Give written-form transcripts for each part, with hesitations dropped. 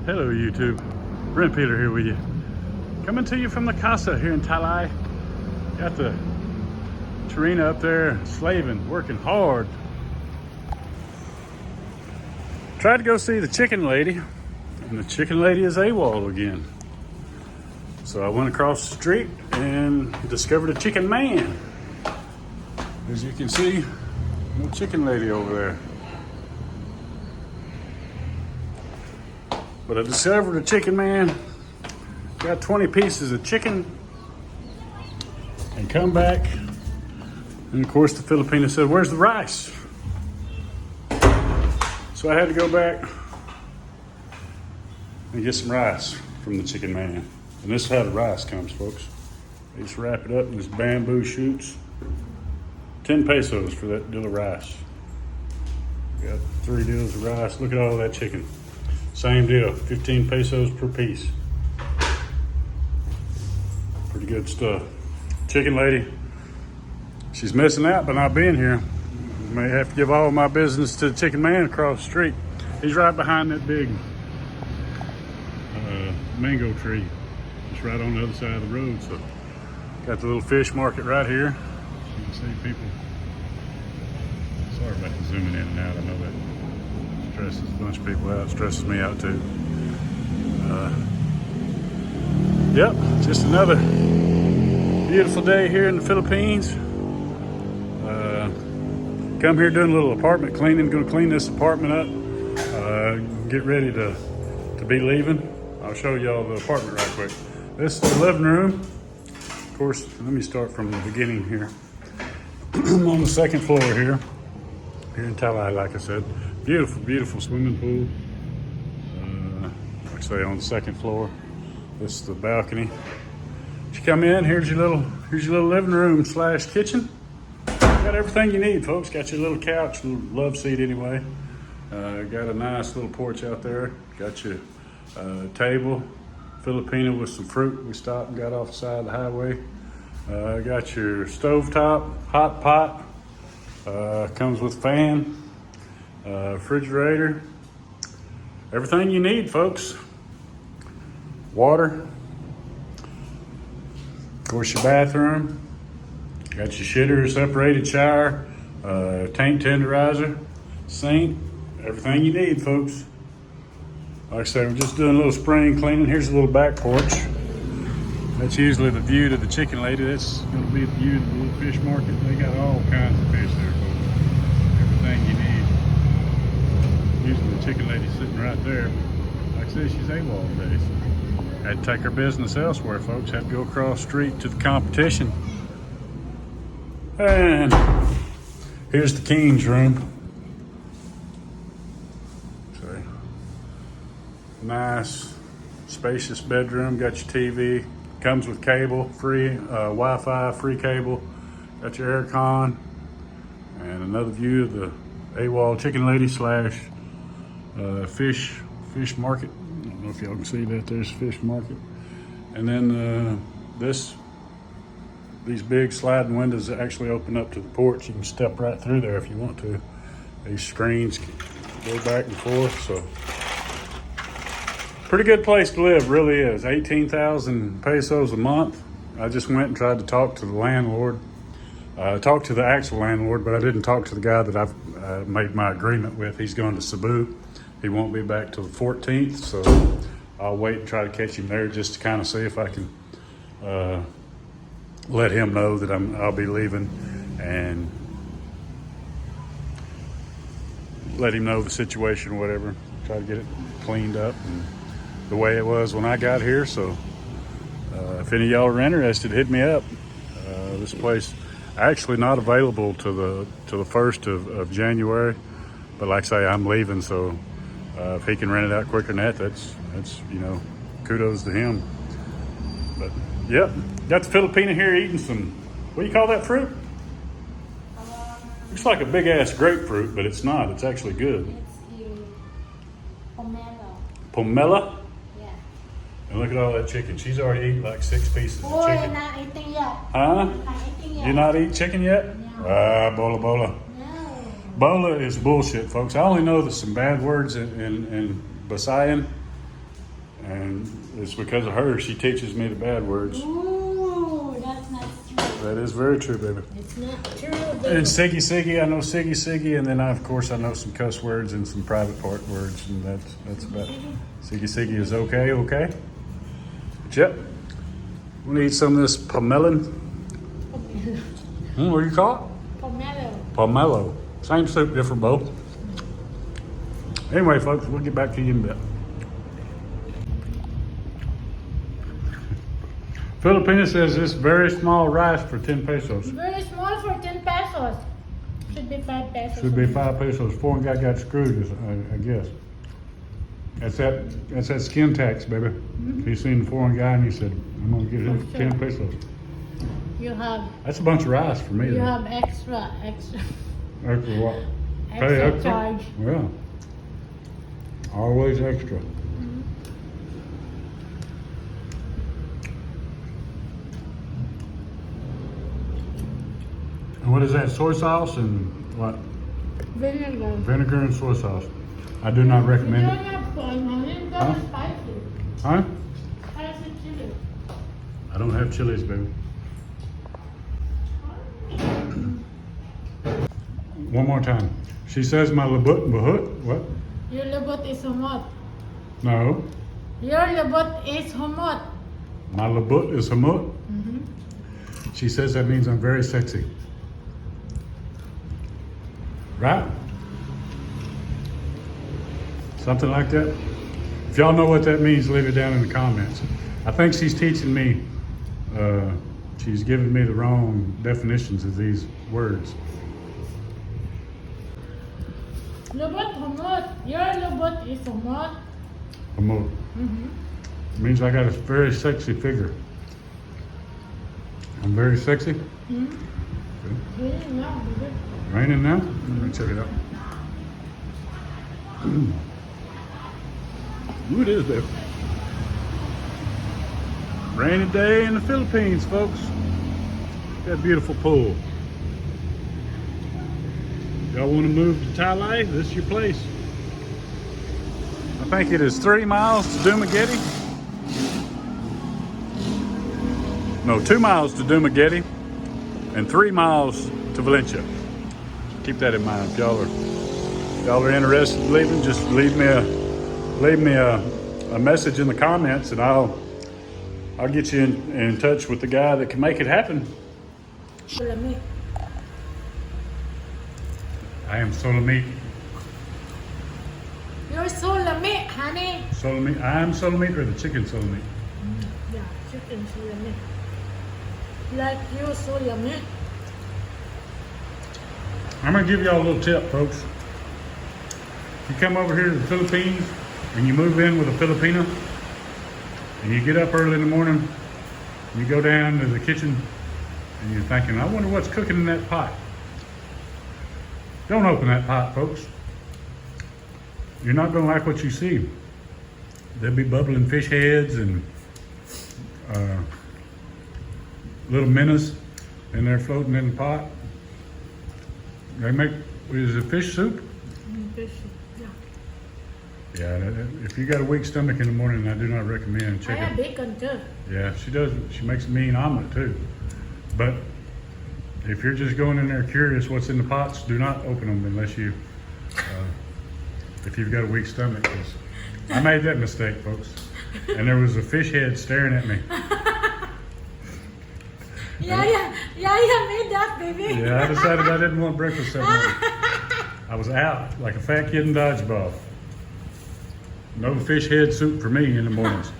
Hello YouTube, Brent Peter here with you. Coming to you from the casa here in Tallai. Got the Tarina up there slaving, working hard. Tried to go see the chicken lady, and the chicken lady is AWOL again. So I went across the street and discovered a chicken man. As you can see, no chicken lady over there. But I discovered a chicken man, got 20 pieces of chicken, and come back. And of course the Filipino said, "Where's the rice?" So I had to go back and get some rice from the chicken man. And this is how the rice comes, folks. They just wrap it up in this bamboo shoots. 10 pesos for that deal of rice. Got 3 deals of rice. Look at all that chicken. Same deal, 15 pesos per piece. Pretty good stuff. Chicken lady, she's missing out by not being here. May have to give all my business to the chicken man across the street. He's right behind that big mango tree. It's right on the other side of the road. So got the little fish market right here. You can see people. Sorry about the zooming in and out. I know that stresses a bunch of people out. Stresses me out too. Yep, just another beautiful day here in the Philippines. Come here doing a little apartment cleaning. Going to clean this apartment up. Get ready to be leaving. I'll show y'all the apartment right quick. This is the living room. Of course, let me start from the beginning here. I'm on the second floor here in Tallai, like I said. Beautiful, beautiful swimming pool. Like I say, on the second floor. This is the balcony. You come in, here's your little living room / kitchen. Got everything you need, folks. Got your little couch, little love seat anyway. Got a nice little porch out there. Got your table, Filipino with some fruit. We stopped and got off the side of the highway. Got your stovetop, hot pot. Comes with fan, refrigerator. Everything you need, folks. Water. Of course, your bathroom. Got your shitter, separated shower, tank tenderizer, sink, everything you need, folks. Like I said, we're just doing a little spring cleaning. Here's a little back porch. That's usually the view to the chicken lady. That's going to be the view to the little fish market. They got all kinds of fish there, folks. Everything you need. Usually the chicken lady's sitting right there. Like I said, she's AWOL today. So had to take her business elsewhere, folks. Had to go across the street to the competition. And here's the king's room. So, nice, spacious bedroom. Got your TV. Comes with cable, free Wi-Fi, free cable. Got your air con. And another view of the AWOL chicken lady / fish market. I don't know if y'all can see that. There's fish market. And then these big sliding windows that actually open up to the porch. You can step right through there if you want to. These screens go back and forth. So pretty good place to live, really is. 18,000 pesos a month. I just went and tried to talk to the landlord. Talked to the actual landlord, but I didn't talk to the guy that I've made my agreement with. He's going to Cebu. He won't be back till the 14th, so I'll wait and try to catch him there just to kind of see if I can let him know that I'll be leaving, and let him know the situation or whatever. Try to get it cleaned up and the way it was when I got here. So if any of y'all are interested, hit me up. This place actually not available to the 1st of January, but like I say, I'm leaving, so if he can rent it out quicker than that, that's kudos to him. But yep, got the Filipino here eating some, what do you call that fruit? Looks like a big ass grapefruit, but it's not. It's actually good. It's the pomelo. Pomelo? Yeah. And look at all that chicken. She's already eaten like 6 pieces of chicken. Not eating yet. Huh? Not eating yet. You not eat chicken yet? No. Bola bola. No. Bola is bullshit, folks. I only know there's some bad words in Visayan. And it's because of her. She teaches me the bad words. Ooh, that's not true. That is very true, baby. It's not true, baby. And Siggy, I know Siggy, and then of course I know some cuss words and some private part words, and that's about it. Siggy is okay. But yep. We're gonna eat some of this pomelo. What do you call it? Pomelo. Pomelo. Same soup, different bowl. Anyway, folks, we'll get back to you in a bit. Filipina says this very small rice for 10 pesos. Very small for 10 pesos. Should be 5 pesos. Should be 5 pesos. Foreign guy got screwed, I guess. That's that skin tax, baby. He seen the foreign guy and he said, I'm gonna give him 10 pesos. You have. That's a bunch of rice for me. You though. have extra. Extra what? Extra charge. Yeah. Always extra. And what is that? Soy sauce and what? Vinegar. Vinegar and soy sauce. I do not recommend You it. don't have fun, honey. It's Huh? spicy. Huh? Spicy chili. I don't have chilies, baby. One more time. She says my labut bahut. What? Your labot is humot. No. Your labot is humot. My labut is hamut. She says that means I'm very sexy. Right? Something like that? If y'all know what that means, leave it down in the comments. I think she's teaching me, she's giving me the wrong definitions of these words. Labot humot. Your labot is humot. Hamut. It means I got a very sexy figure. I'm very sexy. Really not good. Raining now? Let me check it out. Ooh, it is, babe. Rainy day in the Philippines, folks. That beautiful pool. Y'all want to move to Tallai? This is your place. I think it is 3 miles to Dumaguete. No, 2 miles to Dumaguete and 3 miles to Valencia. Keep that in mind. If y'all are interested in leaving, just leave me a message in the comments, and I'll get you in touch with the guy that can make it happen. Lamig. I am Solomit. You're so lamig, honey. Solomit. I am Solomit, or the chicken Solomit. Yeah, chicken so lamig. Like you so lamig. I'm gonna give y'all a little tip, folks. If you come over here to the Philippines and you move in with a Filipina, and you get up early in the morning, you go down to the kitchen, and you're thinking, I wonder what's cooking in that pot. Don't open that pot, folks. You're not gonna like what you see. There'll be bubbling fish heads and little minnows in there floating in the pot. They make, is it fish soup? Fish, yeah. Yeah, if you got a weak stomach in the morning, I do not recommend I chicken. have bacon too. Yeah, she does. She makes a mean omelet too. But if you're just going in there curious what's in the pots, do not open them unless you, if you've got a weak stomach. 'Cause I made that mistake, folks. And there was a fish head staring at me. Yeah, made that, baby. Yeah, I decided I didn't want breakfast that morning. I was out like a fat kid in dodgeball. No fish head soup for me in the mornings.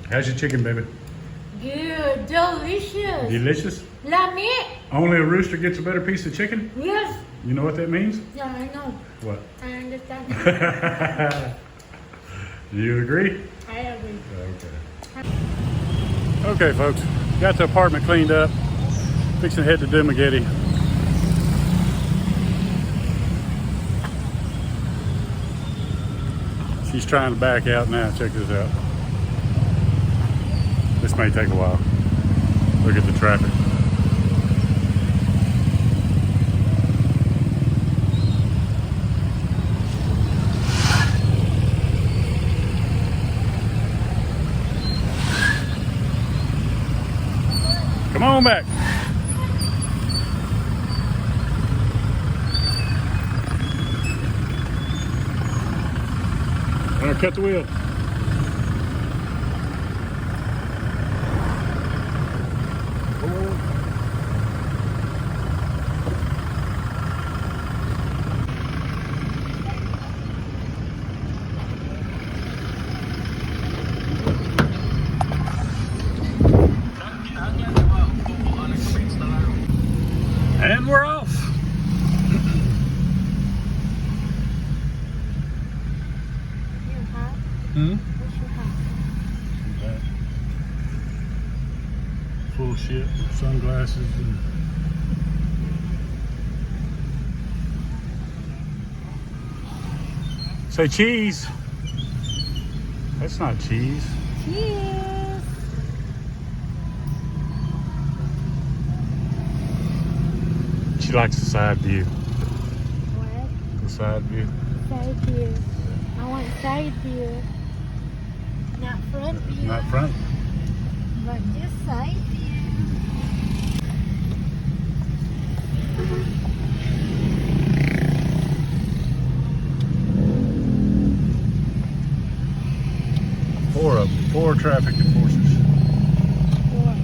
How's your chicken, baby? Good, delicious. Delicious? Lamig. Only a rooster gets a better piece of chicken? Yes. You know what that means? Yeah, I know. What? I understand. Do you agree? I agree. Okay. Okay, folks. Got the apartment cleaned up. Fixing to head to Dumaguete. She's trying to back out now. Check this out. This may take a while. Look at the traffic. Come on back. All right, cut the wheel. And we're off. You hot? Hmm? What's your hot? Full of shit, sunglasses and say cheese. That's not cheese. Cheers! She likes the side view. What? The side view. Side view. I want side view. Not front view. Not front. But just side view. Four of them. 4 traffic enforcers. Four.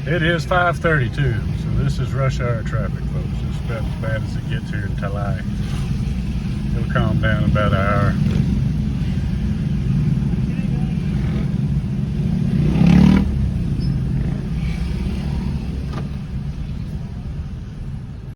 It is 5:32, so this is rush hour traffic, folks. It's about as bad as it gets here in Tallai. It'll calm down in about an hour.